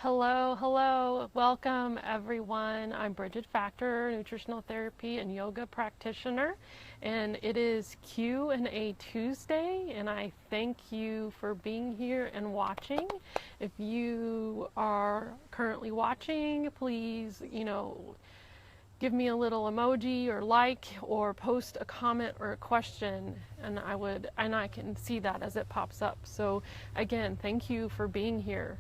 Hello, hello. Welcome everyone. I'm Bridget Factor, nutritional therapy and yoga practitioner, and it is Q&A Tuesday, and I thank you for being here and watching. If you are currently watching, please, give me a little emoji or like or post a comment or a question, and I can see that as it pops up. So again, thank you for being here.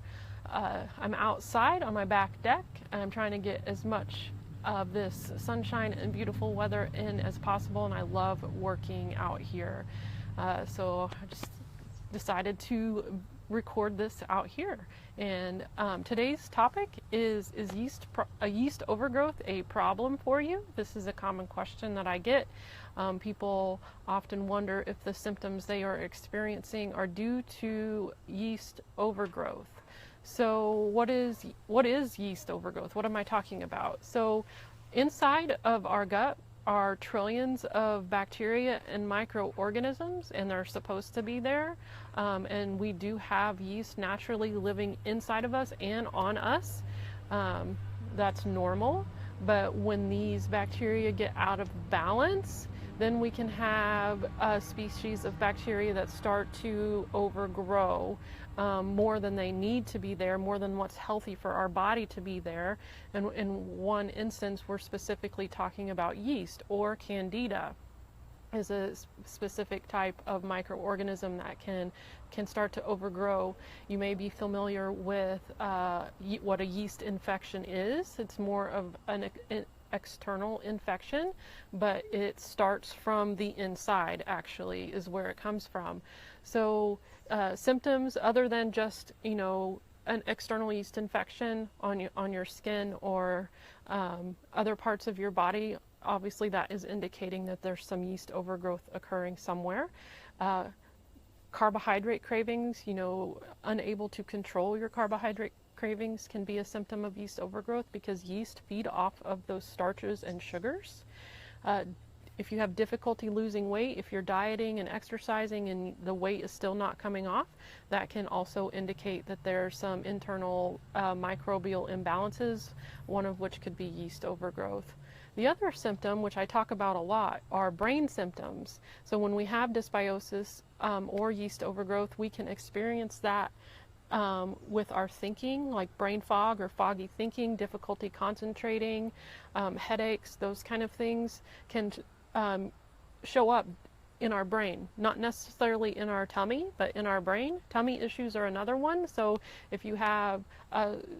I'm outside on my back deck, and I'm trying to get as much of this sunshine and beautiful weather in as possible, and I love working out here. So I just decided to record this out here. And today's topic is yeast overgrowth a problem for you? This is a common question that I get. People often wonder if the symptoms they are experiencing are due to yeast overgrowth. So what is yeast overgrowth? What am I talking about? So inside of our gut are trillions of bacteria and microorganisms, and they're supposed to be there. And we do have yeast naturally living inside of us and on us. That's normal. But when these bacteria get out of balance, then we can have a species of bacteria that start to overgrow more than they need to be there, more than what's healthy for our body to be there. And in one instance, we're specifically talking about yeast, or candida is a specific type of microorganism that can start to overgrow. You may be familiar with what a yeast infection is. It's more of an external infection, but it starts from the inside, actually, is where it comes from. So symptoms other than just, an external yeast infection on your skin or other parts of your body, obviously that is indicating that there's some yeast overgrowth occurring somewhere. Carbohydrate cravings, unable to control your carbohydrate cravings can be a symptom of yeast overgrowth, because yeast feed off of those starches and sugars. If you have difficulty losing weight, if you're dieting and exercising and the weight is still not coming off, that can also indicate that there's some internal microbial imbalances, one of which could be yeast overgrowth. The other symptom, which I talk about a lot, are brain symptoms. So when we have dysbiosis or yeast overgrowth, we can experience that with our thinking, like brain fog or foggy thinking, difficulty concentrating, headaches, those kind of things can show up in our brain, not necessarily in our tummy, but in our brain. Tummy issues are another one. So if you have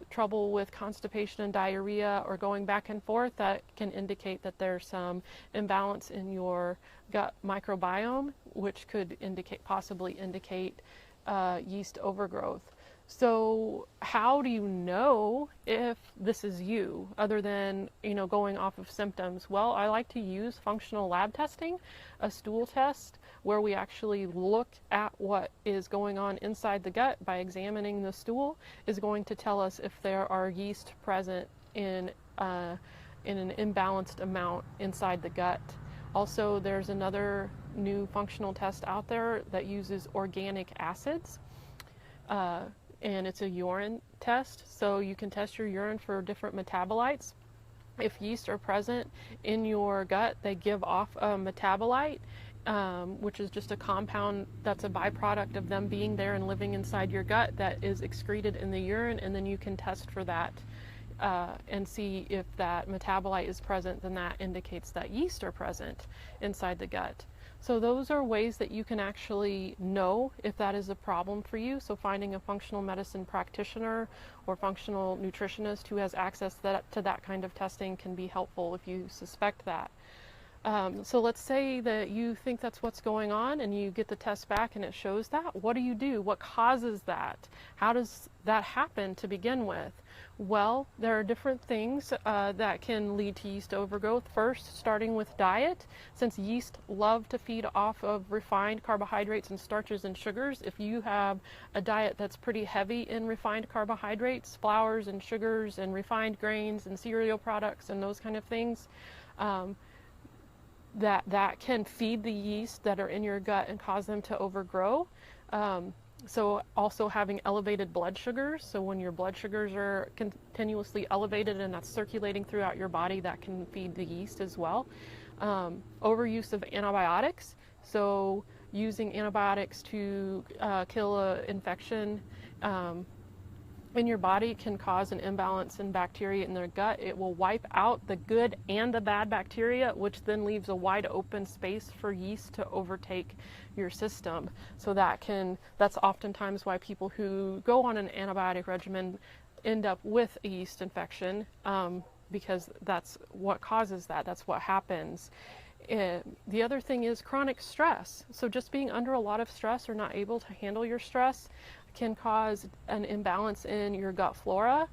trouble with constipation and diarrhea or going back and forth, that can indicate that there's some imbalance in your gut microbiome, which could possibly indicate yeast overgrowth. So how do you know if this is you, other than, going off of symptoms? Well, I like to use functional lab testing, a stool test, where we actually look at what is going on inside the gut by examining the stool, is going to tell us if there are yeast present in an imbalanced amount inside the gut. Also, there's another new functional test out there that uses organic acids. And it's a urine test, so you can test your urine for different metabolites. If yeast are present in your gut, they give off a metabolite, which is just a compound that's a byproduct of them being there and living inside your gut, that is excreted in the urine, and then you can test for that and see if that metabolite is present. Then that indicates that yeast are present inside the gut. So those are ways that you can actually know if that is a problem for you. So finding a functional medicine practitioner or functional nutritionist who has access to that kind of testing can be helpful if you suspect that. So let's say that you think that's what's going on and you get the test back and it shows that. What do you do? What causes that? How does that happen to begin with? Well, there are different things that can lead to yeast overgrowth. First, starting with diet. Since yeast love to feed off of refined carbohydrates and starches and sugars, if you have a diet that's pretty heavy in refined carbohydrates, flours and sugars and refined grains and cereal products and those kind of things, that can feed the yeast that are in your gut and cause them to overgrow. So also having elevated blood sugars. So when your blood sugars are continuously elevated and that's circulating throughout your body, that can feed the yeast as well. Overuse of antibiotics. So using antibiotics to kill an infection in your body can cause an imbalance in bacteria in their gut. It will wipe out the good and the bad bacteria, which then leaves a wide open space for yeast to overtake your system. So that's oftentimes why people who go on an antibiotic regimen end up with a yeast infection, because that's what causes that. That's what happens. The other thing is chronic stress. So just being under a lot of stress or not able to handle your stress can cause an imbalance in your gut flora.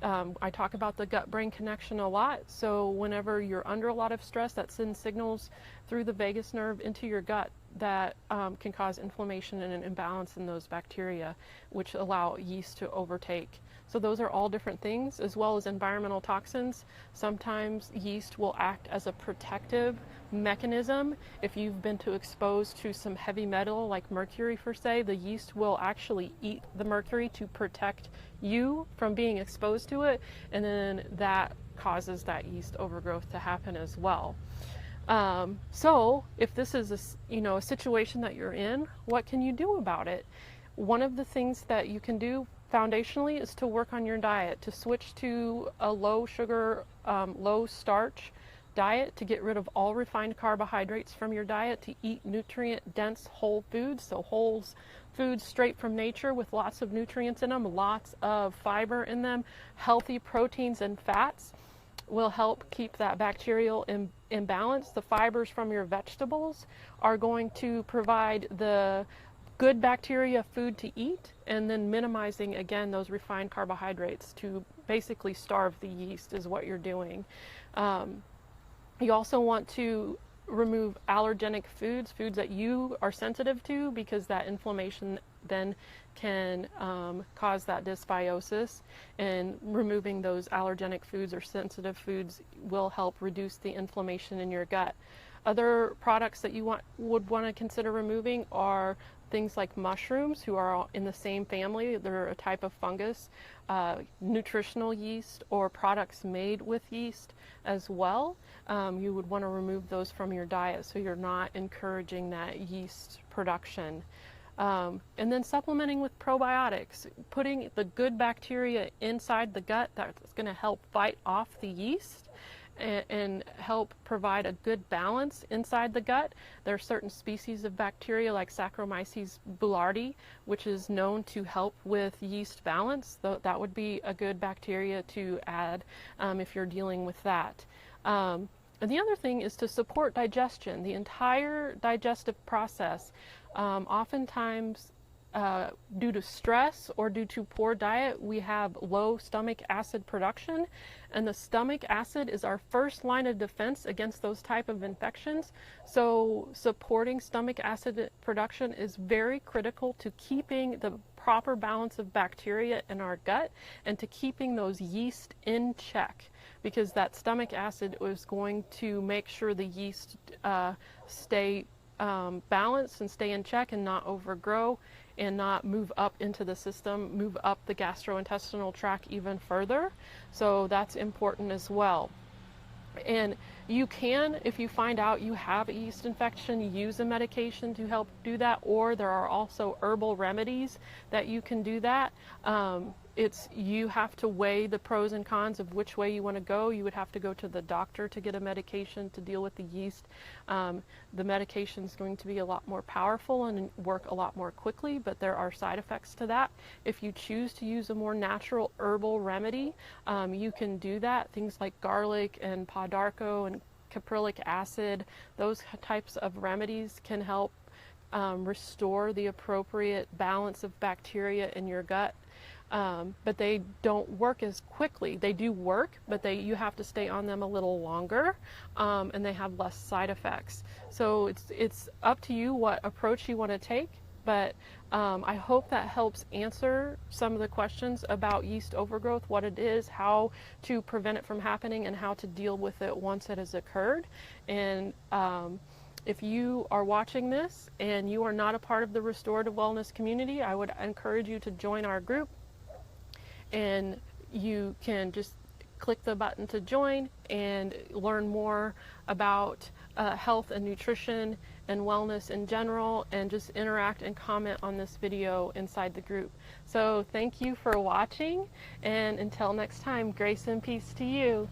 I talk about the gut-brain connection a lot. So whenever you're under a lot of stress, that sends signals through the vagus nerve into your gut that can cause inflammation and an imbalance in those bacteria, which allow yeast to overtake. So those are all different things, as well as environmental toxins. Sometimes yeast will act as a protective mechanism. If you've been exposed to some heavy metal like mercury, for say, the yeast will actually eat the mercury to protect you from being exposed to it, and then that causes that yeast overgrowth to happen as well. So if this is a situation that you're in, what can you do about it? One of the things that you can do foundationally is to work on your diet, to switch to a low sugar, low starch diet, to get rid of all refined carbohydrates from your diet, to eat nutrient dense whole foods, so whole foods straight from nature with lots of nutrients in them, lots of fiber in them. Healthy proteins and fats will help keep that bacterial imbalance. The fibers from your vegetables are going to provide the good bacteria food to eat, and then minimizing again those refined carbohydrates to basically starve the yeast is what you're doing. You also want to remove allergenic foods that you are sensitive to, because that inflammation then can cause that dysbiosis, and removing those allergenic foods or sensitive foods will help reduce the inflammation in your gut. Other products that you would want to consider removing are things like mushrooms, who are in the same family. They're a type of fungus, nutritional yeast, or products made with yeast as well. You would want to remove those from your diet so you're not encouraging that yeast production. And then supplementing with probiotics, putting the good bacteria inside the gut that's going to help fight off the yeast and help provide a good balance inside the gut. There are certain species of bacteria like Saccharomyces boulardii, which is known to help with yeast balance. That would be a good bacteria to add if you're dealing with that. And the other thing is to support digestion, the entire digestive process. Oftentimes, due to stress or due to poor diet, we have low stomach acid production, and the stomach acid is our first line of defense against those type of infections. So supporting stomach acid production is very critical to keeping the proper balance of bacteria in our gut and to keeping those yeast in check, because that stomach acid is going to make sure the yeast stay balanced and stay in check and not overgrow and not move up into the system, move up the gastrointestinal tract even further. So that's important as well. And you can, if you find out you have a yeast infection, use a medication to help do that, or there are also herbal remedies that you can do that. You have to weigh the pros and cons of which way you want to go. You would have to go to the doctor to get a medication to deal with the yeast. The medication is going to be a lot more powerful and work a lot more quickly, but there are side effects to that. If you choose to use a more natural herbal remedy, you can do that. Things like garlic and paw d'arco and caprylic acid, those types of remedies can help restore the appropriate balance of bacteria in your gut. But they don't work as quickly. They do work, but you have to stay on them a little longer, and they have less side effects. So it's up to you what approach you want to take, but I hope that helps answer some of the questions about yeast overgrowth, what it is, how to prevent it from happening, and how to deal with it once it has occurred. And If you are watching this and you are not a part of the restorative wellness community, I would encourage you to join our group, and you can just click the button to join and learn more about health and nutrition and wellness in general, and just interact and comment on this video inside the group. So thank you for watching, and until next time, grace and peace to you.